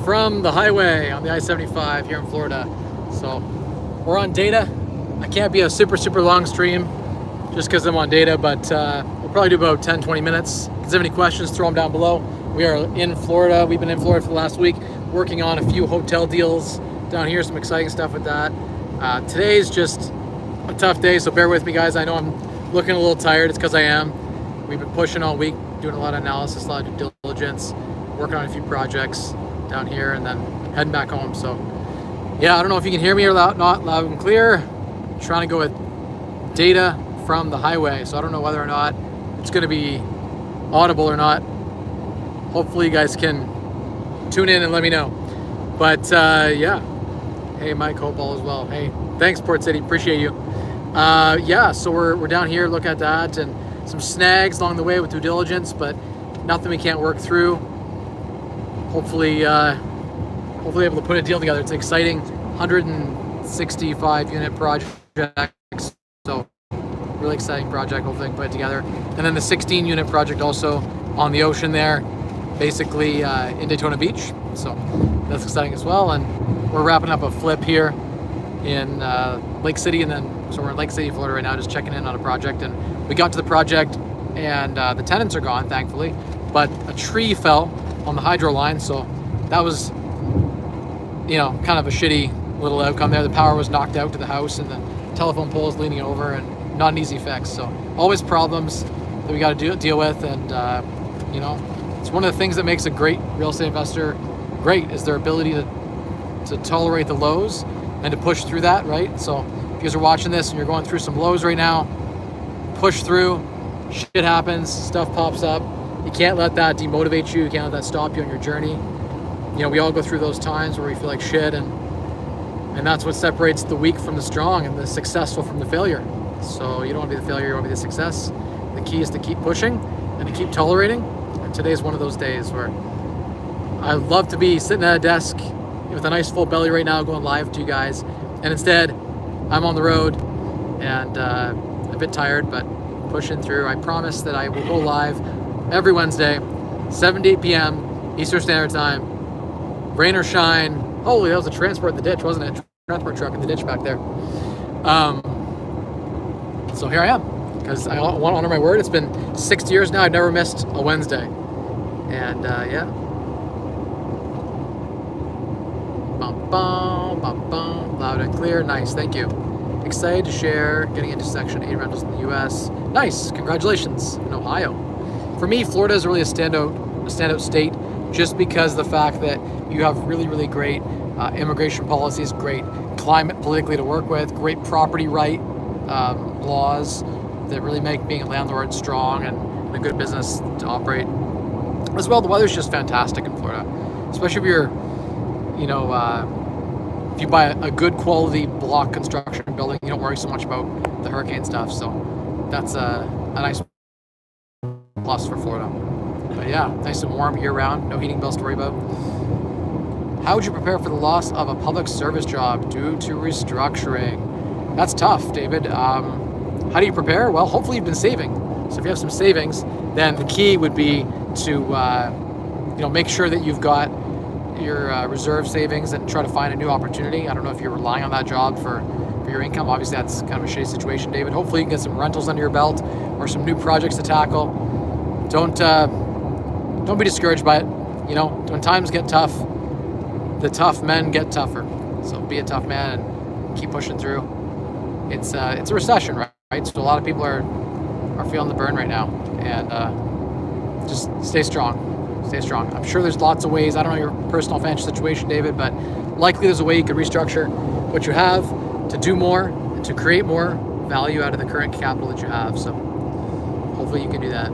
from the highway on the I-75 here in Florida. So we're on data. I can't be a super long stream just because I'm on data, but we'll probably do about 10-20 minutes. If you have any questions, throw them down below. We are in Florida. We've been in Florida for the last week, working on a few hotel deals down here, some exciting stuff with that. Today's just a tough day, so bear with me, guys. I know I'm looking a little tired. It's because I am. We've been pushing all week, doing a lot of analysis, a lot of due diligence, working on a few projects down here, and then heading back home. So yeah, I don't know if you can hear me or not loud and clear. I'm trying to go with data from the highway, so I don't know whether or not it's going to be audible or not. Hopefully you guys can tune in and let me know. But yeah, hey Mike, hope all is well. Hey, thanks Port City, appreciate you. Yeah, so we're down here looking at that and some snags along the way with due diligence, but nothing we can't work through. Hopefully able to put a deal together. It's an exciting 165 unit project, so really exciting project. Hopefully I can put it together. And then the 16 unit project also on the ocean there, basically in Daytona Beach. So that's exciting as well. And we're wrapping up a flip here in Lake City, and then so we're in Lake City, Florida right now, just checking in on a project. And we got to the project, and the tenants are gone, thankfully, but a tree fell on the hydro line, so that was, you know, kind of a shitty little outcome there. The power was knocked out to the house, and the telephone pole is leaning over, and not an easy fix. So always problems that we got to deal with, and you know, it's one of the things that makes a great real estate investor great, is their ability to tolerate the lows and to push through that, right? So if you guys are watching this and you're going through some lows right now, push through. Shit happens, stuff pops up. You can't let that demotivate you. You can't let that stop you on your journey. You know, we all go through those times where we feel like shit, and that's what separates the weak from the strong and the successful from the failure. So you don't want to be the failure, you want to be the success. The key is to keep pushing and to keep tolerating. And today's one of those days where I'd love to be sitting at a desk with a nice full belly right now going live to you guys, and instead I'm on the road and a bit tired, but pushing through. I promise that I will go live every Wednesday, 7 to 8 p.m. Eastern Standard Time, rain or shine. Holy, that was a transport in the ditch, wasn't it? Transport truck in the ditch back there. So here I am, because I want to honor my word. It's been 6 years now. I've never missed a Wednesday. And yeah. Bum, bum, bum, bum. Loud and clear. Nice, thank you. Excited to share getting into Section 8 rentals in the U.S. Nice, congratulations in Ohio. For me, Florida is really a standout state, just because of the fact that you have really great immigration policies, great climate politically to work with, great property right laws that really make being a landlord strong and a good business to operate. As well, the weather's just fantastic in Florida, especially if you're, you know, if you buy a good quality block construction building, you don't worry so much about the hurricane stuff. So that's a nice plus for Florida. But yeah, nice and warm year round, no heating bills to worry about. How would you prepare for the loss of a public service job due to restructuring? That's tough, David. How do you prepare? Well, hopefully you've been saving. So if you have some savings, then the key would be to you know, make sure that you've got your reserve savings and try to find a new opportunity. I don't know if you're relying on that job for your income. Obviously that's kind of a shitty situation, David. Hopefully you can get some rentals under your belt or some new projects to tackle. Don't be discouraged by it. You know, when times get tough, the tough men get tougher. So be a tough man and keep pushing through. It's a recession, right? So a lot of people are feeling the burn right now, and just stay strong. Stay strong. I'm sure there's lots of ways. I don't know your personal financial situation, David, but likely there's a way you could restructure what you have to do more and to create more value out of the current capital that you have. So hopefully you can do that.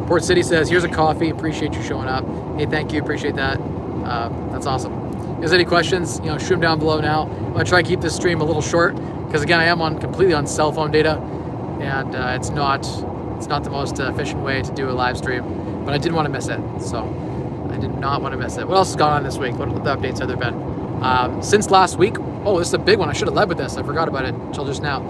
Port City says, here's a coffee. Appreciate you showing up. Hey, thank you. Appreciate that. That's awesome. If there's any questions, you know, shoot them down below now. I'm going to try to keep this stream a little short because, again, I am completely on cell phone data, and it's not the most efficient way to do a live stream, but I didn't want to miss it. So I did not want to miss it. What else has gone on this week? What the updates have there been? Since last week, oh, this is a big one. I should have led with this. I forgot about it until just now.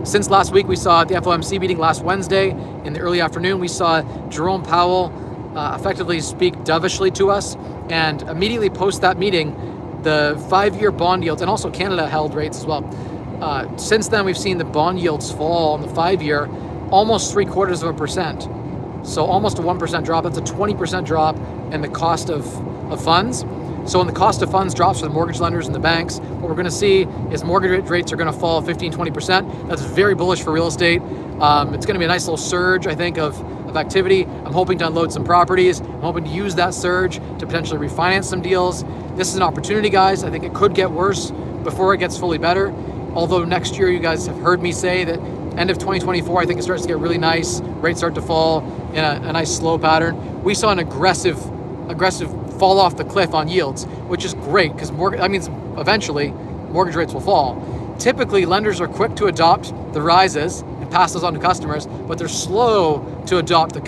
Since last week, we saw at the FOMC meeting last Wednesday in the early afternoon, we saw Jerome Powell effectively speak dovishly to us And immediately post that meeting, the 5-year bond yields, and also Canada held rates as well. Since then, we've seen the bond yields fall on the 5-year almost 0.75%. So almost a 1% drop. That's a 20% drop in the cost of funds. So when the cost of funds drops for the mortgage lenders and the banks, what we're going to see is mortgage rates are going to fall 15-20%. That's very bullish for real estate. It's going to be a nice little surge, I think, of activity. I'm hoping to unload some properties. I'm hoping to use that surge to potentially refinance some deals. This is an opportunity, guys. I think it could get worse before it gets fully better. Although next year, you guys have heard me say that end of 2024, I think it starts to get really nice. Rates start to fall in a nice slow pattern. We saw an aggressive fall off the cliff on yields, which is great because that means eventually mortgage rates will fall. Typically, lenders are quick to adopt the rises and pass those on to customers, but they're slow to adopt the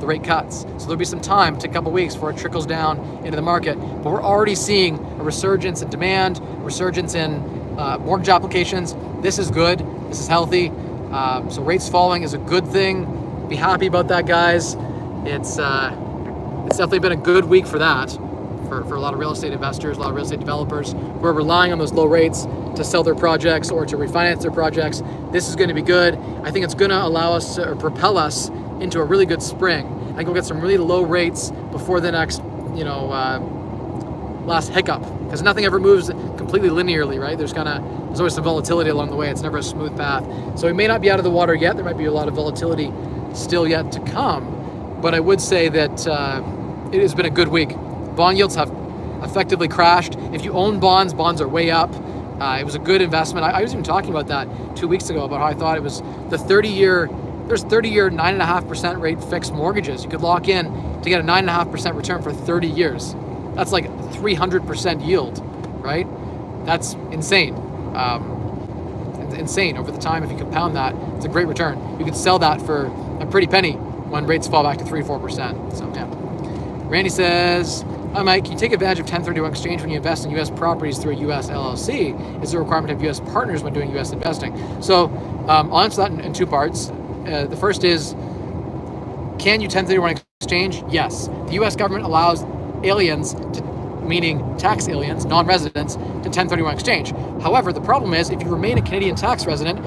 rate cuts. So there'll be some time, take a couple weeks before it trickles down into the market. But we're already seeing a resurgence in demand, resurgence in mortgage applications. This is good. This is healthy. So rates falling is a good thing. Be happy about that, guys. It's definitely been a good week for that, for a lot of real estate investors, a lot of real estate developers who are relying on those low rates to sell their projects or to refinance their projects. This is going to be good. I think it's going to allow us to, or propel us into a really good spring. I think we'll get some really low rates before the next, last hiccup, because nothing ever moves completely linearly, right? There's always some volatility along the way. It's never a smooth path. So we may not be out of the water yet. There might be a lot of volatility still yet to come. But I would say that it has been a good week. Bond yields have effectively crashed. If you own bonds are way up. It was a good investment. I was even talking about that 2 weeks ago, about how I thought it was the 30-year, there's 30-year 9.5% rate fixed mortgages. You could lock in to get a 9.5% return for 30 years. That's like 300% yield, right? That's insane. Insane over the time. If you compound that, it's a great return. You could sell that for a pretty penny when rates fall back to 3-4%. So yeah. Randy says, hi Mike, can you take advantage of 1031 exchange when you invest in U.S. properties through a U.S. LLC? Is there a requirement to have U.S. partners when doing U.S. investing? So I'll answer that in two parts. The first is, can you 1031 exchange? Yes. The U.S. government allows aliens, meaning tax aliens, non-residents, to 1031 exchange. However, the problem is if you remain a Canadian tax resident,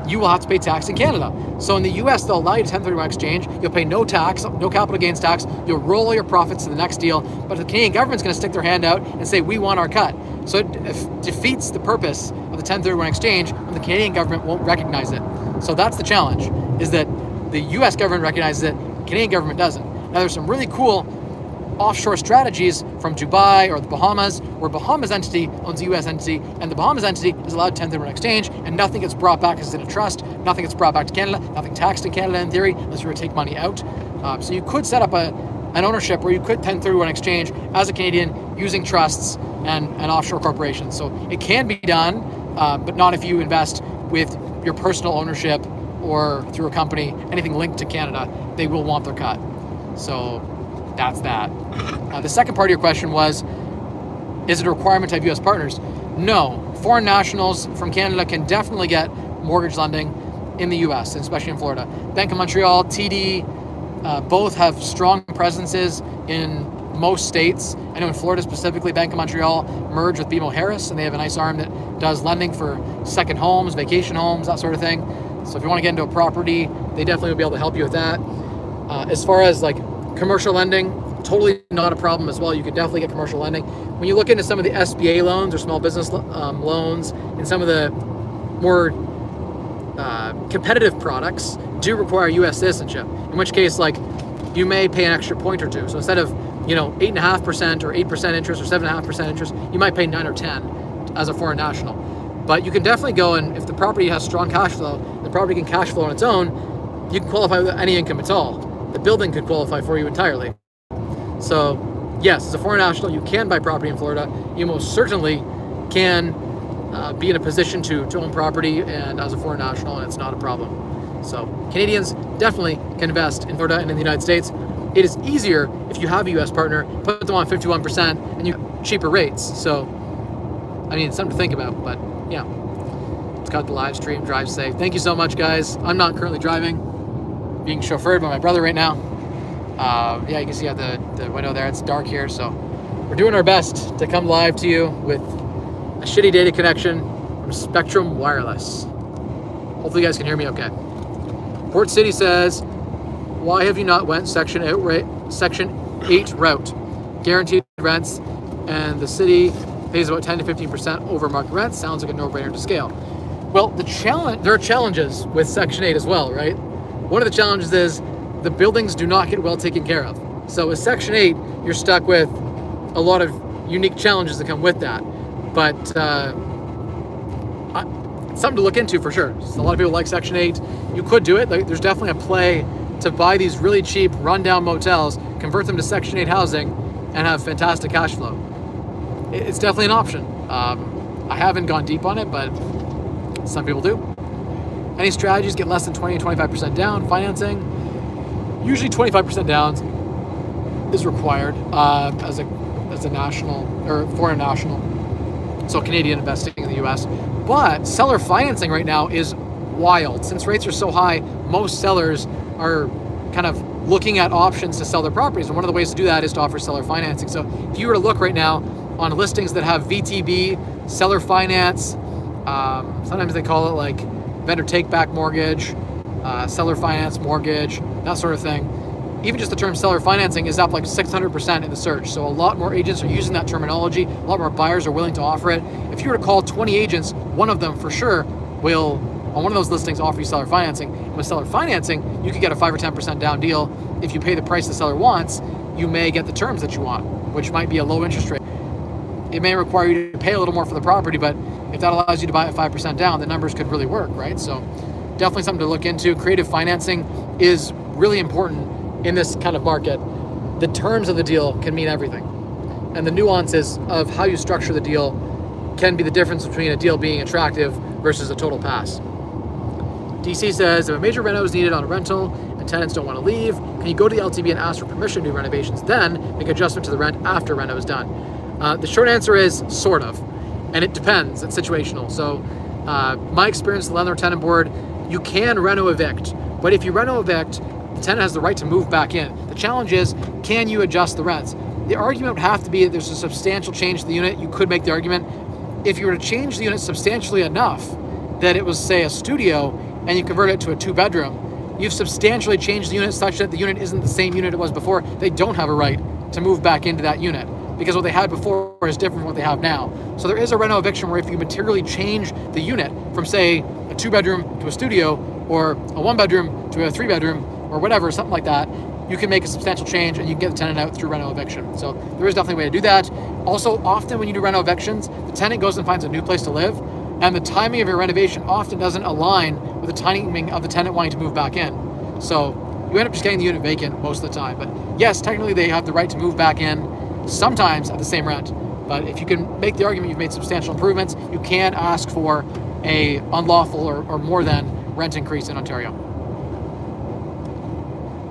you will have to pay tax in Canada. So in the US, they'll allow you to 1031 exchange. You'll pay no tax, no capital gains tax. You'll roll all your profits to the next deal. But the Canadian government's going to stick their hand out and say, we want our cut. So it defeats the purpose of the 1031 exchange when the Canadian government won't recognize it. So that's the challenge, is that the US government recognizes it, Canadian government doesn't. Now there's some really cool offshore strategies from Dubai or the Bahamas, where Bahamas entity owns a U.S. entity, and the Bahamas entity is allowed 1031 exchange, and nothing gets brought back as in a trust, nothing gets brought back to Canada, nothing taxed in Canada in theory, unless you were to take money out. So you could set up an ownership where you could 1031 exchange as a Canadian using trusts and offshore corporations. So it can be done, but not if you invest with your personal ownership or through a company, anything linked to Canada. They will want their cut. So that's that. The second part of your question was, is it a requirement to have U.S. partners? No. Foreign nationals from Canada can definitely get mortgage lending in the U.S., especially in Florida. Bank of Montreal, TD, both have strong presences in most states. I know in Florida specifically, Bank of Montreal merged with BMO Harris, and they have a nice arm that does lending for second homes, vacation homes, that sort of thing. So if you want to get into a property, they definitely will be able to help you with that. As far as like commercial lending, totally not a problem as well. You can definitely get commercial lending. When you look into some of the SBA loans or small business loans, and some of the more competitive products do require U.S. citizenship, in which case, like, you may pay an extra point or two. So instead of 8.5% or 8% interest or 7.5% interest, you might pay 9 or 10 as a foreign national. But you can definitely go, and if the property has strong cash flow, the property can cash flow on its own, you can qualify with any income at all. The building could qualify for you entirely. So yes, as a foreign national, you can buy property in Florida. You most certainly can be in a position to own property and as a foreign national, and it's not a problem. So Canadians definitely can invest in Florida and in the United States. It is easier if you have a U.S. partner, put them on 51%, and you get cheaper rates. So, I mean, it's something to think about, but yeah. It's got the live stream, drive safe. Thank you so much, guys. I'm not currently driving, being chauffeured by my brother right now. Yeah, you can see out the window there. It's dark here, so We're doing our best to come live to you with a shitty data connection from Spectrum Wireless. Hopefully you guys can hear me okay. Port City says, why have you not went Section 8 route? Guaranteed rents, and the city pays about 10 to 15% over market rent. Sounds like a no-brainer to scale. Well, there are challenges with Section 8 as well, right? One of the challenges is the buildings do not get well taken care of. So with Section 8, you're stuck with a lot of unique challenges that come with that. But it's something to look into for sure. So a lot of people like Section 8. You could do it. There's definitely a play to buy these really cheap rundown motels, convert them to Section 8 housing, and have fantastic cash flow. It's definitely an option. I haven't gone deep on it, but some people do. Any strategies get less than 20 to 25% down financing? Usually 25% down is required as a national or foreign national. So Canadian investing in the US. But seller financing right now is wild. Since rates are so high, most sellers are kind of looking at options to sell their properties. And one of the ways to do that is to offer seller financing. So if you were to look right now on listings that have VTB, seller finance, sometimes they call it like vendor take-back mortgage, seller finance mortgage, that sort of thing. Even just the term seller financing is up like 600% in the search. So a lot more agents are using that terminology. A lot more buyers are willing to offer it. If you were to call 20 agents, one of them for sure will, on one of those listings, offer you seller financing. And with seller financing, you could get a 5 or 10% down deal. If you pay the price the seller wants, you may get the terms that you want, which might be a low interest rate. It may require you to pay a little more for the property, but if that allows you to buy it 5% down, the numbers could really work, right? So definitely something to look into. Creative financing is really important in this kind of market. The terms of the deal can mean everything. And the nuances of how you structure the deal can be the difference between a deal being attractive versus a total pass. DC says, if a major reno is needed on a rental and tenants don't want to leave, can you go to the LTB and ask for permission to do renovations, then make adjustment to the rent after reno is done? The short answer is sort of, and it depends. It's situational. So my experience, the landlord-tenant board, you can reno evict, but if you reno evict, the tenant has the right to move back in. The challenge is, can you adjust the rents? The argument would have to be that there's a substantial change to the unit. You could make the argument, if you were to change the unit substantially enough that it was, say, a studio, and you convert it to a 2-bedroom, you've substantially changed the unit such that the unit isn't the same unit it was before. They don't have a right to move back into that unit because what they had before is different from what they have now. So there is a reno eviction where if you materially change the unit from, say, a 2-bedroom to a studio, or a 1-bedroom to a 3-bedroom, or whatever, something like that, you can make a substantial change and you can get the tenant out through reno eviction. So there is definitely a way to do that. Also, often when you do reno evictions, the tenant goes and finds a new place to live, and the timing of your renovation often doesn't align with the timing of the tenant wanting to move back in. So you end up just getting the unit vacant most of the time. But yes, technically they have the right to move back in, sometimes at the same rent. But if you can make the argument you've made substantial improvements, you can ask for a unlawful or more than rent increase in Ontario.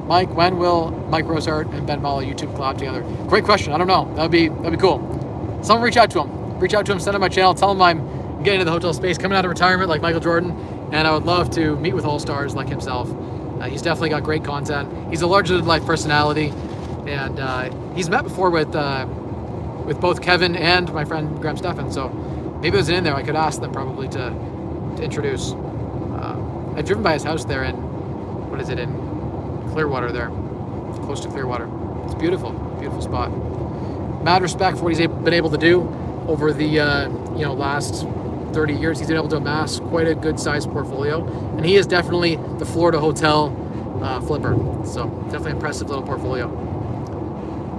Mike, when will Mike Rosehart and Ben Mala YouTube collab together? Great question. I don't know. That'd be cool. Someone reach out to him. Send him my channel. Tell him I'm getting into the hotel space, coming out of retirement like Michael Jordan, and I would love to meet with all-stars like himself. He's definitely got great content. He's a larger-than-life personality, and he's met before with both Kevin and my friend Graham Stephan. So maybe it was in there. I could ask them probably to introduce. I've driven by his house there in Clearwater there, close to Clearwater. It's beautiful, beautiful spot. Mad respect for what he's been able to do over the last 30 years. He's been able to amass quite a good sized portfolio, and he is definitely the Florida hotel flipper. So definitely impressive little portfolio.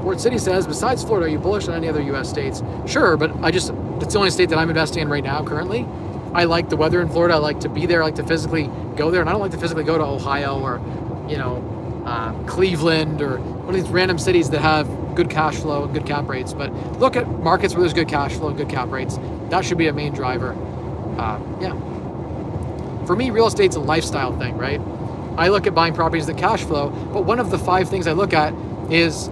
Port City says, besides Florida, are you bullish on any other U.S. states? Sure, but it's the only state that I'm investing in right now currently. I like the weather in Florida. I like to be there. I like to physically go there, and I don't like to physically go to Ohio or Cleveland or one of these random cities that have good cash flow and good cap rates. But look at markets where there's good cash flow and good cap rates. That should be a main driver. For me, real estate's a lifestyle thing, right? I look at buying properties that cash flow, but one of the 5 things I look at is,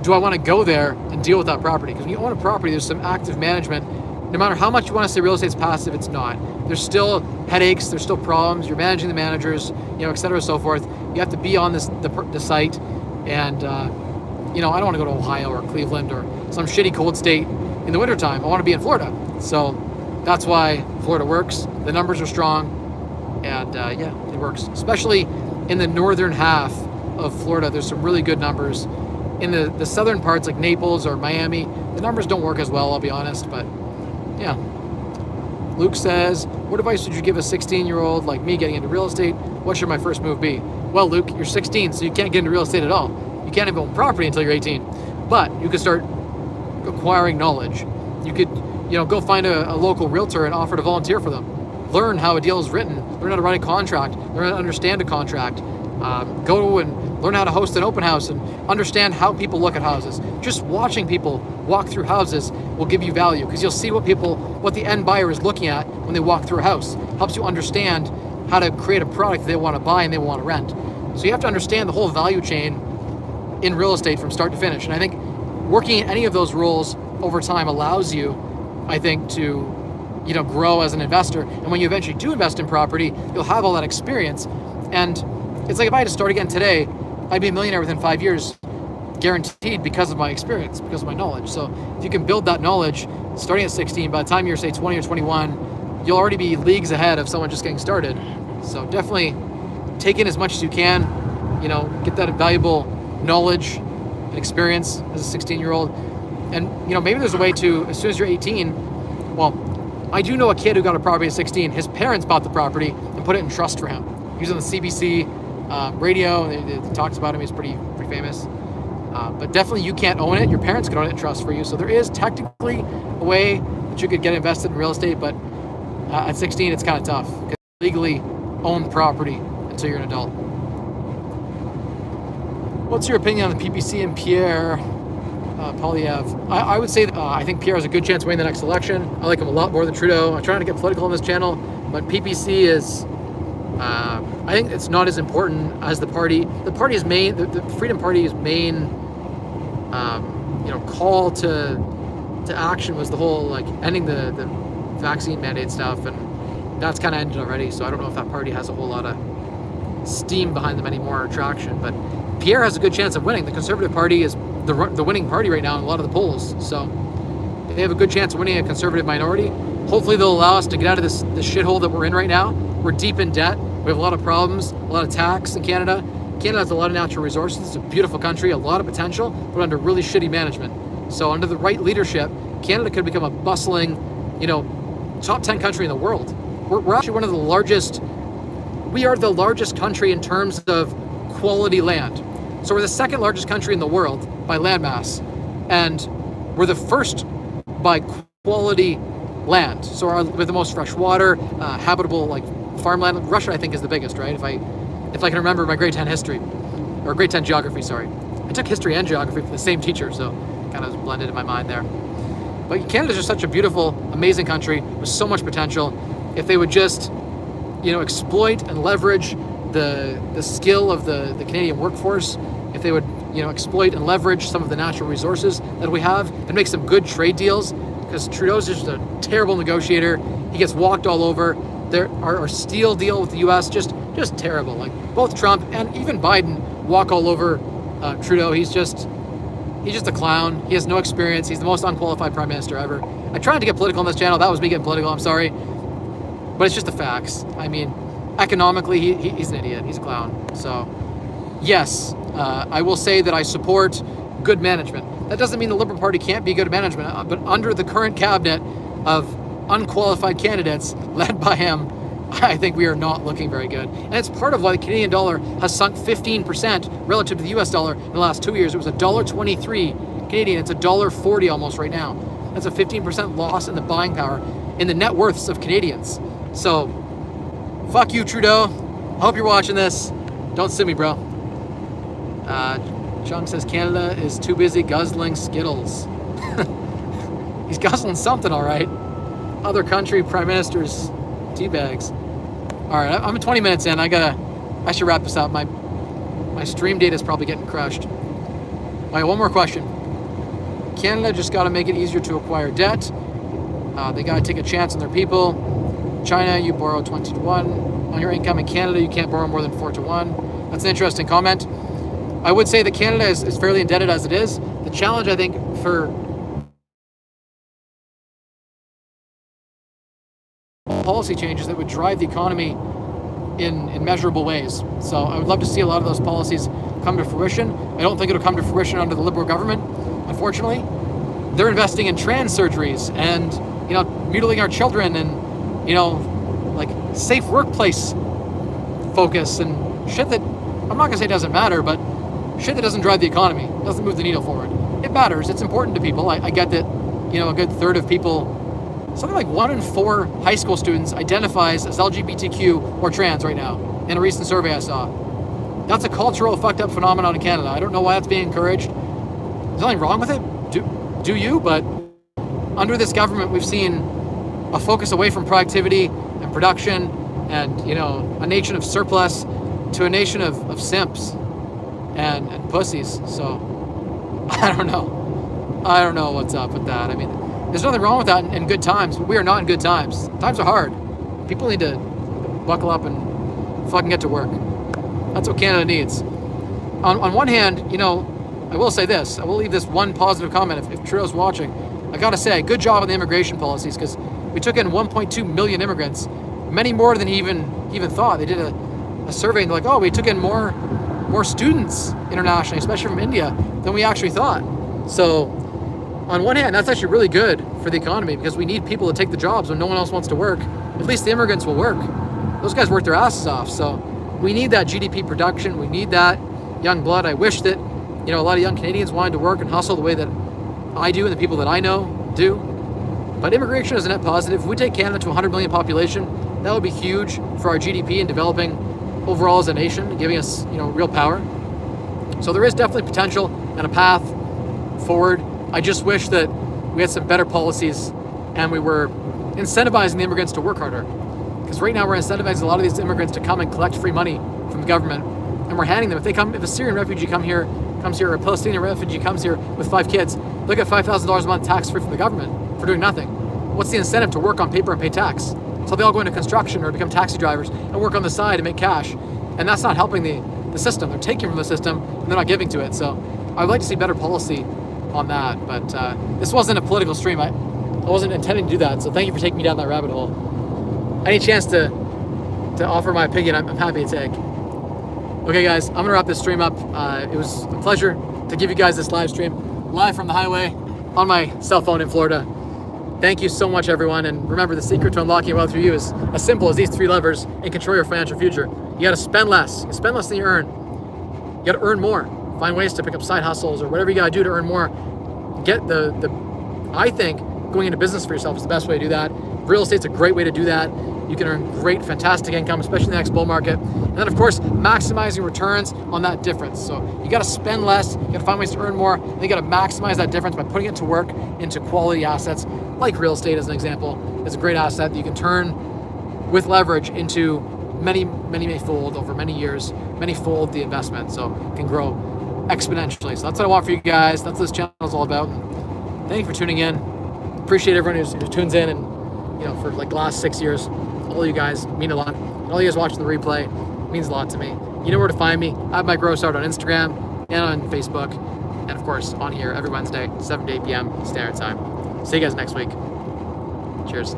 do I want to go there and deal with that property? Because when you own a property, there's some active management. No matter how much you want to say real estate's passive, it's not. There's still headaches, there's still problems. You're managing the managers, et cetera, so forth. You have to be on the site, and I don't want to go to Ohio or Cleveland or some shitty cold state in the wintertime. I want to be in Florida. So that's why Florida works. The numbers are strong, and it works. Especially in the northern half of Florida, there's some really good numbers. In the southern parts like Naples or Miami, the numbers don't work as well, I'll be honest, but yeah. Luke says, what advice would you give a 16-year-old like me getting into real estate? What should my first move be? Well, Luke, you're 16, so you can't get into real estate at all. You can't even own property until you're 18, but you could start acquiring knowledge. You could, go find a local realtor and offer to volunteer for them. Learn how a deal is written, learn how to write a contract, learn how to understand a contract, go and learn how to host an open house and understand how people look at houses. Just watching people walk through houses will give you value because you'll see what the end buyer is looking at when they walk through a house. Helps you understand how to create a product they want to buy and they want to rent. So you have to understand the whole value chain in real estate from start to finish. And I think working in any of those roles over time allows you, I think, to grow as an investor. And when you eventually do invest in property, you'll have all that experience. And it's like if I had to start again today, I'd be a millionaire within 5 years, guaranteed, because of my experience, because of my knowledge. So if you can build that knowledge starting at 16, by the time you're, say, 20 or 21, you'll already be leagues ahead of someone just getting started. So definitely take in as much as you can, get that valuable knowledge and experience as a 16-year-old. And, maybe there's a way to, as soon as you're 18, well, I do know a kid who got a property at 16. His parents bought the property and put it in trust for him. He was on the CBC radio, and they talked about him. He's pretty famous. But definitely you can't own it. Your parents can own it in trust for you. So there is technically a way that you could get invested in real estate, but at 16, it's kind of tough because you legally own the property until you're an adult. What's your opinion on the PPC and Pierre Poilievre? I would say that, I think Pierre has a good chance of winning the next election. I like him a lot more than Trudeau. I'm trying to get political on this channel, but PPC is, I think it's not as important as the party. The party's main, the Freedom Party's main, call to action was the whole ending the vaccine mandate stuff, and that's kind of ended already. So I don't know if that party has a whole lot of steam behind them anymore, or traction. But Pierre has a good chance of winning. The Conservative Party is the winning party right now in a lot of the polls. So they have a good chance of winning a Conservative minority. Hopefully they'll allow us to get out of this shithole that we're in right now. We're deep in debt. We have a lot of problems, a lot of tax in Canada. Canada has a lot of natural resources. It's a beautiful country, a lot of potential, but under really shitty management. So under the right leadership, Canada could become a bustling, top 10 country in the world. We're actually one of the largest. We are the largest country in terms of quality land. So we're the second largest country in the world by landmass, and we're the first by quality land. So we're the most fresh water, habitable farmland. Russia, I think, is the biggest, right? If I can remember my grade 10 history, or grade 10 geography, sorry. I took history and geography from the same teacher, so kind of blended in my mind there. But Canada's just such a beautiful, amazing country with so much potential. If they would just, exploit and leverage the skill of the Canadian workforce, if they would, exploit and leverage some of the natural resources that we have and make some good trade deals, because Trudeau's just a terrible negotiator. He gets walked all over. Our steel deal with the U.S. just terrible. Both Trump and even Biden walk all over Trudeau. He's just a clown. He has no experience. He's the most unqualified prime minister ever. I tried to get political on this channel. That was me getting political. I'm sorry, but it's just the facts. I mean, economically, he's an idiot. He's a clown. So, yes, I will say that I support good management. That doesn't mean the Liberal Party can't be good management, but under the current cabinet of unqualified candidates led by him, I think we are not looking very good. And it's part of why the Canadian dollar has sunk 15% relative to the US dollar in the last 2 years. It was $1.23 Canadian. It's $1.40 almost right now. That's a 15% loss in the buying power, in the net worths of Canadians. So, fuck you, Trudeau. Hope you're watching this. Don't sue me, bro. Chung says Canada is too busy guzzling Skittles. He's guzzling something, all right. Other country prime ministers, tea bags. All right, I'm 20 minutes in. I should wrap this up. My stream data is probably getting crushed. All right, one more question. Canada just got to make it easier to acquire debt. They got to take a chance on their people. China, you borrow 20 to 1. On your income in Canada, you can't borrow more than 4 to 1. That's an interesting comment. I would say that Canada is fairly indebted as it is. The challenge, I think, for policy changes that would drive the economy in measurable ways. So I would love to see a lot of those policies come to fruition. I don't think it'll come to fruition under the Liberal government, unfortunately. They're investing in trans surgeries and, mutilating our children and, like safe workplace focus and shit that I'm not gonna say doesn't matter, but shit that doesn't drive the economy, doesn't move the needle forward. It matters, it's important to people. I get that, a good third of people, something like 1 in 4 high school students identifies as LGBTQ or trans right now in a recent survey I saw. That's a cultural fucked up phenomenon in Canada. I don't know why that's being encouraged. There's nothing wrong with it, do you? But under this government, we've seen a focus away from productivity and production and, a nation of surplus to a nation of simps and pussies. So I don't know what's up with that. I mean, there's nothing wrong with that in good times, but we are not in good times. Times are hard. People need to buckle up and fucking get to work. That's what Canada needs. On one hand, I will say this. I will leave this one positive comment if Trudeau's watching. I gotta say, good job on the immigration policies, because we took in 1.2 million immigrants, many more than he even thought. They did a survey and they're like, oh, we took in more students internationally, especially from India, than we actually thought. So on one hand, that's actually really good for the economy, because we need people to take the jobs when no one else wants to work. At least the immigrants will work. Those guys work their asses off. So we need that GDP production. We need that young blood. I wish that, a lot of young Canadians wanted to work and hustle the way that I do and the people that I know do. But immigration is a net positive. If we take Canada to 100 million population, that would be huge for our GDP and developing overall as a nation, giving us, real power. So there is definitely potential and a path forward. I just wish that we had some better policies and we were incentivizing the immigrants to work harder. Because right now we're incentivizing a lot of these immigrants to come and collect free money from the government, and we're handing them. If a Syrian refugee comes here, or a Palestinian refugee comes here with 5 kids, they'll get $5,000 a month tax-free from the government for doing nothing. What's the incentive to work on paper and pay tax? So they all go into construction or become taxi drivers and work on the side and make cash. And that's not helping the system. They're taking from the system and they're not giving to it. So I would like to see better policy on that. But this wasn't a political stream. I wasn't intending to do that. So thank you for taking me down that rabbit hole. Any chance to offer my opinion, I'm happy to take. Okay, guys, I'm gonna wrap this stream up. It was a pleasure to give you guys this live stream, live from the highway on my cell phone in Florida. Thank you so much, everyone. And remember, the secret to unlocking wealth for you is as simple as these 3 levers and control your financial future. You gotta spend less. You spend less than you earn. You gotta earn more. Find ways to pick up side hustles or whatever you gotta do to earn more. Get I think going into business for yourself is the best way to do that. Real estate's a great way to do that. You can earn great, fantastic income, especially in the next bull market. And then, of course, maximizing returns on that difference. So you got to spend less, you got to find ways to earn more, and you got to maximize that difference by putting it to work into quality assets, like real estate as an example. Is a great asset that you can turn with leverage into many fold over many years, many fold the investment, so it can grow exponentially. So that's what I want for you guys. That's what this channel is all about. Thank you for tuning in. Appreciate everyone who tunes in, and for like the last 6 years. All you guys mean a lot. And all you guys watching the replay means a lot to me. You know where to find me. I have Mike Rosehart on Instagram and on Facebook. And of course, on here every Wednesday, 7 to 8 p.m. Standard Time. See you guys next week. Cheers.